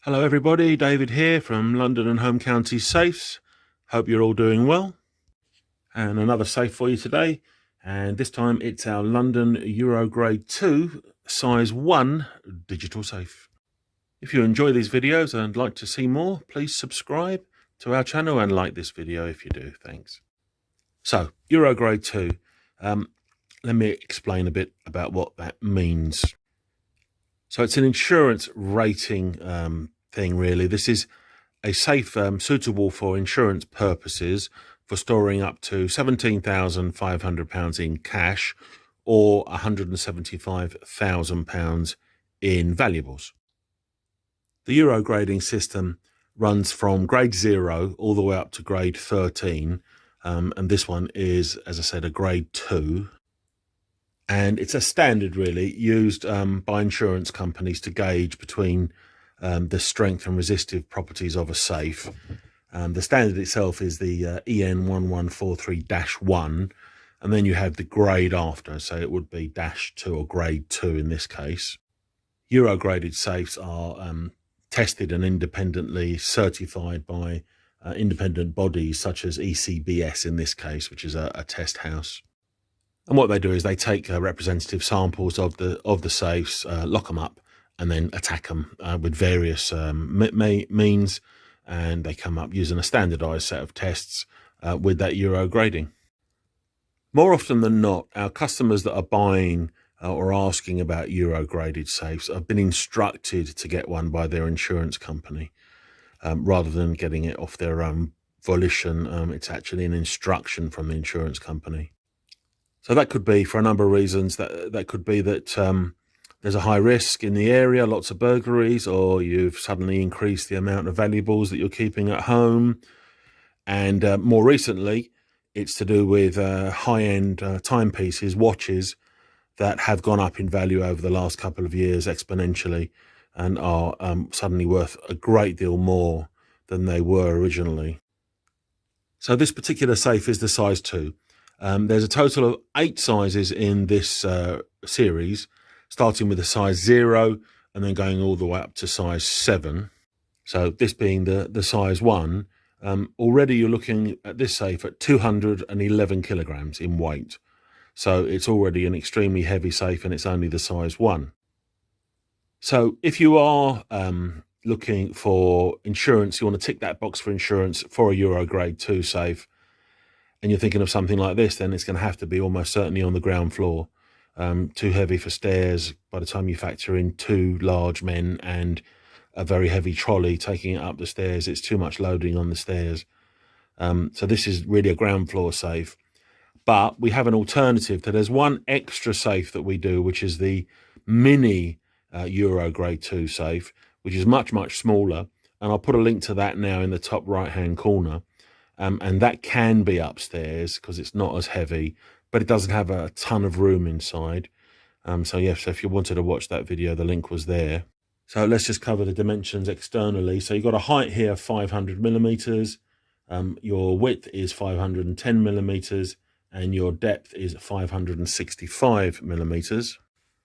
Hello everybody, David here from London and Home County Safes. Hope you're all doing well. And another safe for you today. And this time it's our London Eurograde 2 size 1 digital safe. If you enjoy these videos and like to see more, please subscribe to our channel and like this video if you do. Thanks. So, Eurograde 2. Let me explain a bit about what that means. So it's an insurance rating thing, really. This is a safe suitable for insurance purposes for storing up to £17,500 in cash or £175,000 in valuables. The Euro grading system runs from grade 0 all the way up to grade 13. And this one is, as I said, a grade 2. And it's a standard, really, used by insurance companies to gauge between the strength and resistive properties of a safe. The standard itself is the EN1143-1, and then you have the grade after, so it would be -2 or grade 2 in this case. Euro-graded safes are tested and independently certified by independent bodies such as ECBS in this case, which is a test house. And what they do is they take representative samples of the safes, lock them up, and then attack them with various means, and they come up using a standardised set of tests with that Euro grading. More often than not, our customers that are buying or asking about Euro graded safes have been instructed to get one by their insurance company rather than getting it off their own volition. It's actually an instruction from the insurance company. So that could be for a number of reasons. That could be that there's a high risk in the area, lots of burglaries, or you've suddenly increased the amount of valuables that you're keeping at home. And more recently, it's to do with high-end timepieces, watches, that have gone up in value over the last couple of years exponentially and are suddenly worth a great deal more than they were originally. So this particular safe is the size 2. There's a total of 8 sizes in this series, starting with the size 0 and then going all the way up to size 7. So this being the size 1, already you're looking at this safe at 211 kilograms in weight. So it's already an extremely heavy safe, and it's only the size 1. So if you are looking for insurance, you want to tick that box for insurance for a Eurograde 2 safe, and you're thinking of something like this, then it's going to have to be almost certainly on the ground floor. Too heavy for stairs by the time you factor in 2 large men and a very heavy trolley taking it up the stairs. It's too much loading on the stairs. So this is really a ground floor safe. But we have an alternative. There's one extra safe that we do, which is the mini Euro Grade 2 safe, which is much, much smaller. And I'll put a link to that now in the top right-hand corner. And that can be upstairs because it's not as heavy, but it doesn't have a ton of room inside. So if you wanted to watch that video, the link was there. So let's just cover the dimensions externally. So you've got a height here of 500 millimeters. Your width is 510 millimeters. And your depth is 565 millimeters.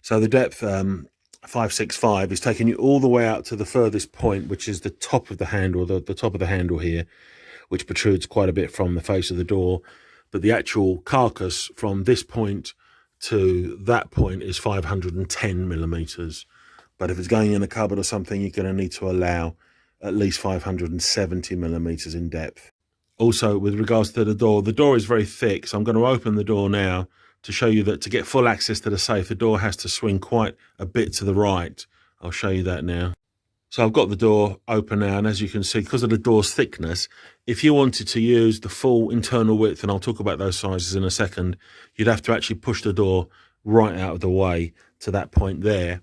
So the depth 565 is taking you all the way out to the furthest point, which is the top of the handle, the top of the handle here, which protrudes quite a bit from the face of the door. But the actual carcass from this point to that point is 510 millimeters. But if it's going in a cupboard or something, you're going to need to allow at least 570 millimeters in depth. Also, with regards to the door is very thick, so I'm going to open the door now to show you that to get full access to the safe, the door has to swing quite a bit to the right. I'll show you that now. So I've got the door open now, and as you can see, because of the door's thickness, if you wanted to use the full internal width, and I'll talk about those sizes in a second, you'd have to actually push the door right out of the way to that point there,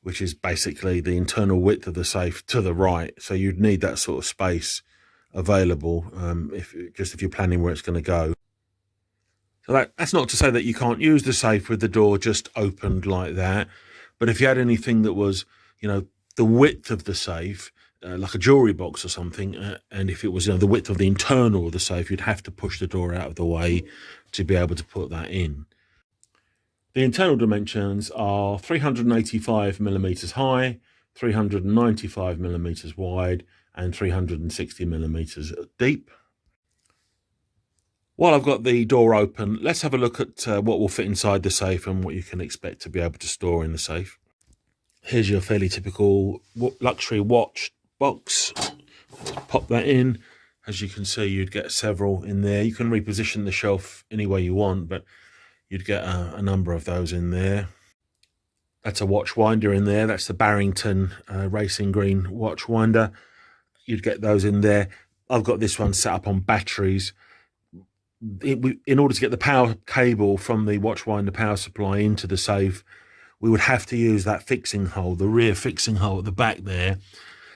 which is basically the internal width of the safe to the right. So you'd need that sort of space available if you're planning where it's going to go. So that's not to say that you can't use the safe with the door just opened like that, but if you had anything that was, the width of the safe, like a jewelry box or something, and if it was the width of the internal of the safe, you'd have to push the door out of the way to be able to put that in. The internal dimensions are 385 millimeters high, 395 millimeters wide and 360 millimeters deep. While I've got the door open, let's have a look at what will fit inside the safe and what you can expect to be able to store in the safe. Here's your fairly typical luxury watch box. Let's pop that in. As you can see, you'd get several in there. You can reposition the shelf any way you want, but you'd get a number of those in there. That's a watch winder in there. That's the Barrington Racing Green watch winder. You'd get those in there. I've got this one set up on batteries. In order to get the power cable from the watch winder power supply into the safe, we would have to use that fixing hole, the rear fixing hole at the back there.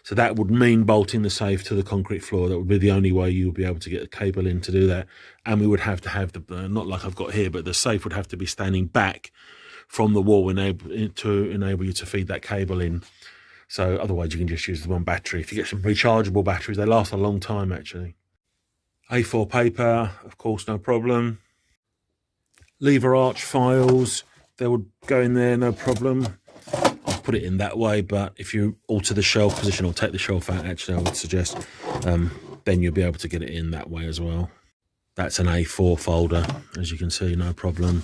So that would mean bolting the safe to the concrete floor. That would be the only way you would be able to get the cable in to do that. And we would have to have not like I've got here, but the safe would have to be standing back from the wall to enable you to feed that cable in. So otherwise you can just use the one battery. If you get some rechargeable batteries, they last a long time actually. A4 paper, of course, no problem. Lever arch files, they would go in there, no problem. I'll put it in that way, but if you alter the shelf position or take the shelf out, actually, I would suggest, then you'll be able to get it in that way as well. That's an A4 folder, as you can see, no problem.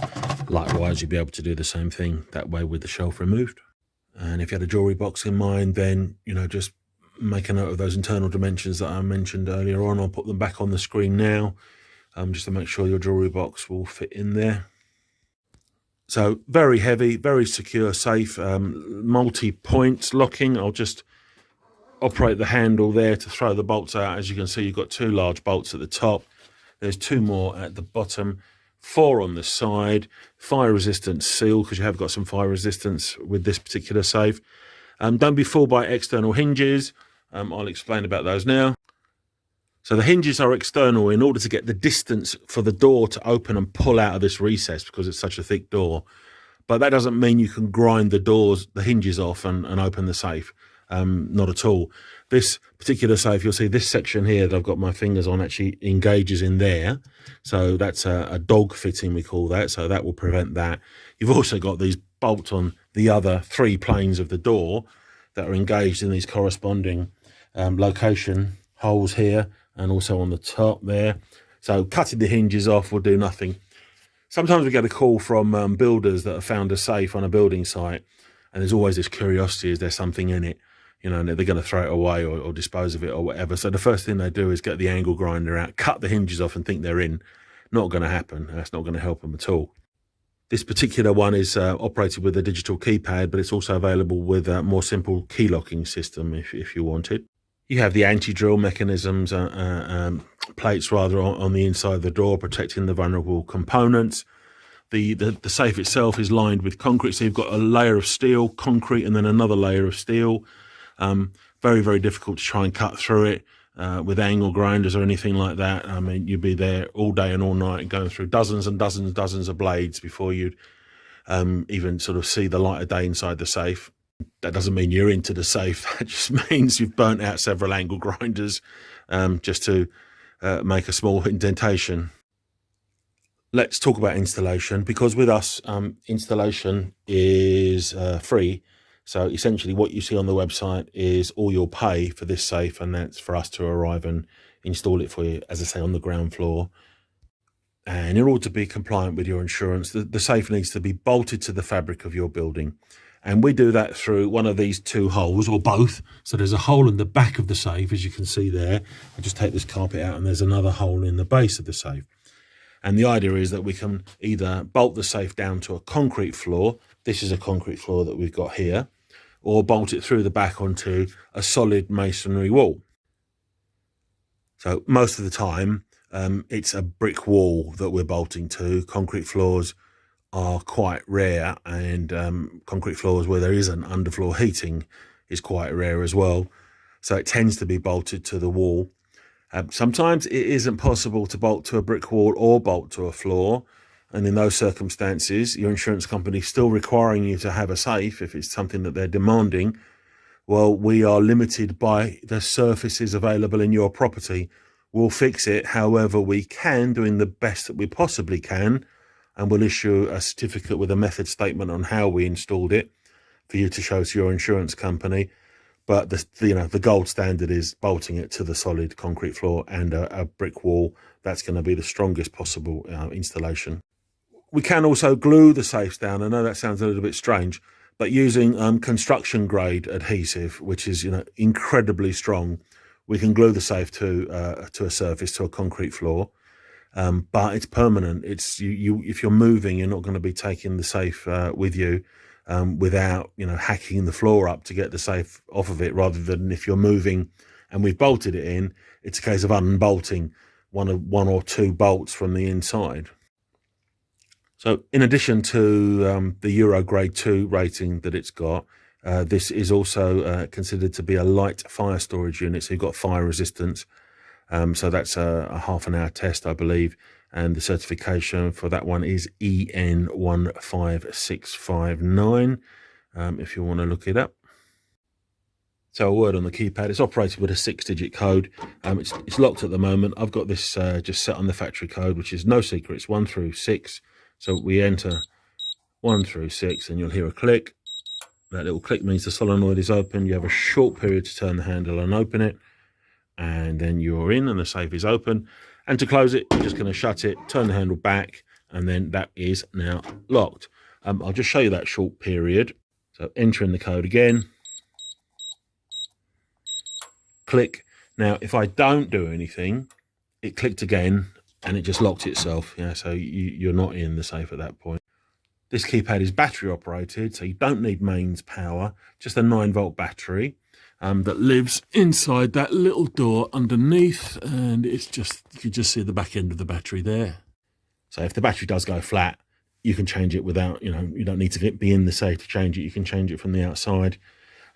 Likewise, you'll be able to do the same thing that way with the shelf removed. And if you had a jewellery box in mind, then, just make a note of those internal dimensions that I mentioned earlier on. I'll put them back on the screen now, just to make sure your jewellery box will fit in there. So very heavy, very secure safe, multi-point locking. I'll just operate the handle there to throw the bolts out. As you can see, you've got 2 large bolts at the top. There's 2 more at the bottom, 4 on the side, fire resistant seal, because you have got some fire resistance with this particular safe. Don't be fooled by external hinges. I'll explain about those now. So the hinges are external in order to get the distance for the door to open and pull out of this recess, because it's such a thick door. But that doesn't mean you can grind the hinges off and open the safe. Not at all. This particular safe, you'll see this section here that I've got my fingers on actually engages in there. So that's a dog fitting, we call that. So that will prevent that. You've also got these bolts on the other 3 planes of the door that are engaged in these corresponding location holes here and also on the top there. So cutting the hinges off will do nothing. Sometimes we get a call from builders that have found a safe on a building site, and there's always this curiosity, is there something in it? And they're going to throw it away or dispose of it or whatever. So the first thing they do is get the angle grinder out, cut the hinges off and think they're in. Not going to happen. That's not going to help them at all. This particular one is operated with a digital keypad, but it's also available with a more simple key locking system if you want it. You have the anti-drill mechanisms, plates rather, on the inside of the door, protecting the vulnerable components. The safe itself is lined with concrete, so you've got a layer of steel, concrete, and then another layer of steel. Very, very difficult to try and cut through it with angle grinders or anything like that. I mean, you'd be there all day and all night going through dozens and dozens of blades before you'd even sort of see the light of day inside the safe. That doesn't mean you're into the safe. That just means you've burnt out several angle grinders just to make a small indentation. Let's talk about installation, because with us, installation is free. So essentially what you see on the website is all you'll pay for this safe, and that's for us to arrive and install it for you, as I say, on the ground floor. And in order to be compliant with your insurance, the safe needs to be bolted to the fabric of your building. And we do that through one of these 2 holes, or both. So there's a hole in the back of the safe, as you can see there. I just take this carpet out, and there's another hole in the base of the safe. And the idea is that we can either bolt the safe down to a concrete floor. This is a concrete floor that we've got here. Or bolt it through the back onto a solid masonry wall. So most of the time, it's a brick wall that we're bolting to. Concrete floors are quite rare, and concrete floors where there isn't underfloor heating is quite rare as well. So it tends to be bolted to the wall. Sometimes it isn't possible to bolt to a brick wall or bolt to a floor. And in those circumstances, your insurance company is still requiring you to have a safe if it's something that they're demanding. Well, we are limited by the surfaces available in your property. We'll fix it however we can, doing the best that we possibly can. And we'll issue a certificate with a method statement on how we installed it for you to show to your insurance company. But the gold standard is bolting it to the solid concrete floor and a brick wall. That's going to be the strongest possible installation. We can also glue the safes down. I know that sounds a little bit strange, but using construction grade adhesive, which is incredibly strong, we can glue the safe to a surface, to a concrete floor. But it's permanent. It's if you're moving, you're not going to be taking the safe with you without hacking the floor up to get the safe off of it. Rather than if you're moving and we've bolted it in, it's a case of unbolting one or two bolts from the inside. So in addition to the Eurograde 2 rating that it's got, this is also considered to be a light fire storage unit. So you've got fire resistance. So that's a half an hour test, I believe. And the certification for that one is EN15659, if you want to look it up. So a word on the keypad. It's operated with a 6-digit code. It's locked at the moment. I've got this just set on the factory code, which is no secret. It's 1 through 6. So we enter 1 through 6 and you'll hear a click. That little click means the solenoid is open. You have a short period to turn the handle and open it. And then you're in and the safe is open. And to close it, you're just going to shut it, turn the handle back, and then that is now locked. I'll just show you that short period. So entering the code again. Click. Now, if I don't do anything, it clicked again and it just locked itself. Yeah, so you're not in the safe at that point. This keypad is battery operated, so you don't need mains power, just a 9-volt battery that lives inside that little door underneath, and it's just, you can just see the back end of the battery there. So if the battery does go flat, you can change it without, you don't need to be in the safe to change it. You can change it from the outside.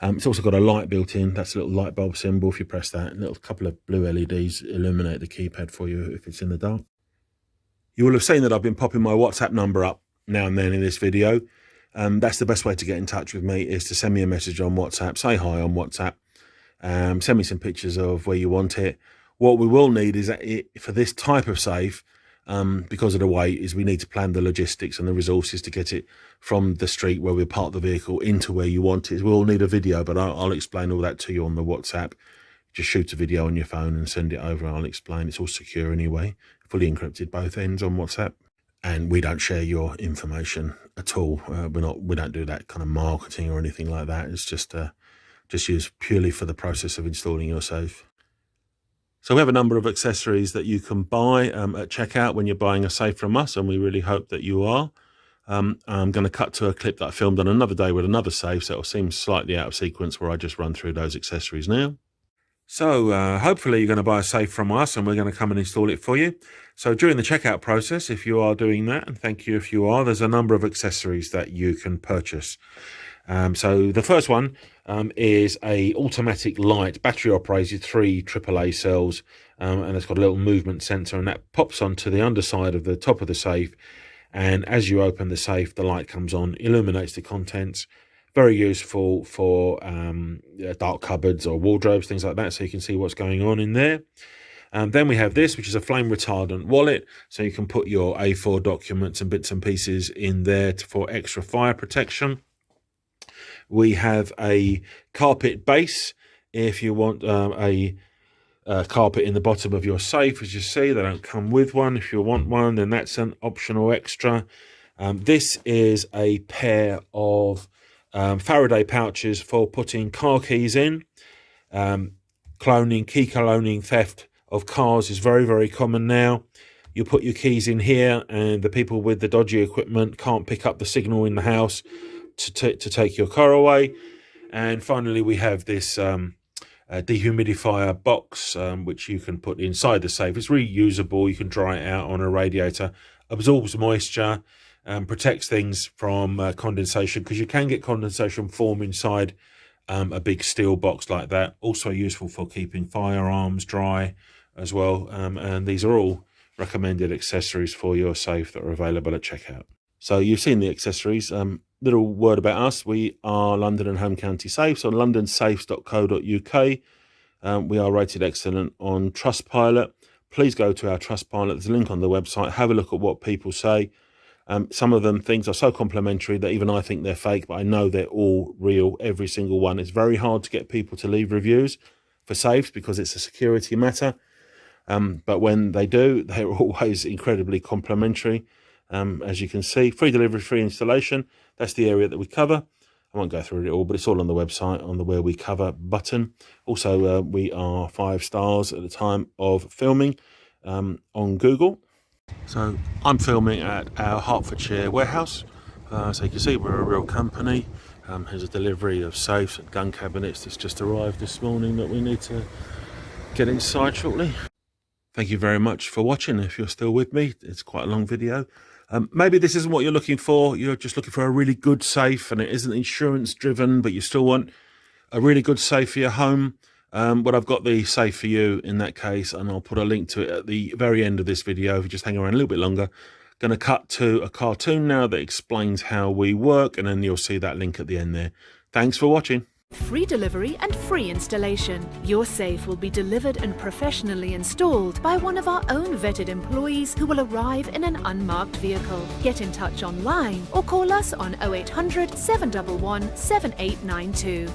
It's also got a light built in. That's a little light bulb symbol. If you press that, a little couple of blue LEDs illuminate the keypad for you if it's in the dark. You will have seen that I've been popping my WhatsApp number up now and then in this video. That's the best way to get in touch with me, is to send me a message on WhatsApp. Say hi on WhatsApp. Send me some pictures of where you want it. What we will need is that for this type of safe, because of the weight, is we need to plan the logistics and the resources to get it from the street where we park the vehicle into where you want it. We'll need a video, but I'll explain all that to you on the WhatsApp. Just shoot a video on your phone and send it over. I'll explain. It's all secure anyway, fully encrypted both ends on WhatsApp. And we don't share your information at all. We don't do that kind of marketing or anything like that. It's just used purely for the process of installing your safe. So we have a number of accessories that you can buy at checkout when you're buying a safe from us, and we really hope that you are. I'm going to cut to a clip that I filmed on another day with another safe, so it'll seem slightly out of sequence where I just run through those accessories now. So hopefully you're going to buy a safe from us and we're going to come and install it for you. So during the checkout process, if you are doing that, and thank you if you are, there's a number of accessories that you can purchase. So the first one is a automatic light, battery operated, 3 AAA cells, and it's got a little movement sensor, and that pops onto the underside of the top of the safe. And as you open the safe, the light comes on, illuminates the contents. Very useful for dark cupboards or wardrobes, things like that, so you can see what's going on in there. Then we have this, which is a flame retardant wallet, so you can put your A4 documents and bits and pieces in there for extra fire protection. We have a carpet base. If you want a carpet in the bottom of your safe, as you see, they don't come with one. If you want one, then that's an optional extra. This is a pair of Faraday pouches for putting car keys in. Key cloning, theft of cars is very, very common now. You put your keys in here and the people with the dodgy equipment can't pick up the signal in the house to take your car away. And finally, we have this dehumidifier box, which you can put inside the safe. It's reusable. You can dry it out on a radiator, absorbs moisture, protects things from condensation, because you can get condensation form inside a big steel box like that. Also useful for keeping firearms dry as well. And these are all recommended accessories for your safe that are available at checkout. So you've seen the accessories. Little word about us. We are London and Home County Safes on londonsafes.co.uk. We are rated excellent on Trustpilot. Please go to our Trustpilot. There's a link on the website. Have a look at what people say. Some of them things are so complimentary that even I think they're fake, but I know they're all real, every single one. It's very hard to get people to leave reviews for safes because it's a security matter. But when they do, they're always incredibly complimentary. As you can see, free delivery, free installation. That's the area that we cover. I won't go through it all, but it's all on the website on the Where We Cover button. Also, we are 5 stars at the time of filming on Google. So I'm filming at our Hertfordshire warehouse. So you can see we're a real company. Here's a delivery of safes and gun cabinets that's just arrived this morning that we need to get inside shortly. Thank you very much for watching. If you're still with me, it's quite a long video. Maybe this isn't what you're looking for. You're just looking for a really good safe and it isn't insurance driven, but you still want a really good safe for your home. But I've got the safe for you in that case, and I'll put a link to it at the very end of this video. If you just hang around a little bit longer, going to cut to a cartoon now that explains how we work, and then you'll see that link at the end there. Thanks for watching. Free delivery and free installation. Your safe will be delivered and professionally installed by one of our own vetted employees who will arrive in an unmarked vehicle. Get in touch online or call us on 0800 711 7892.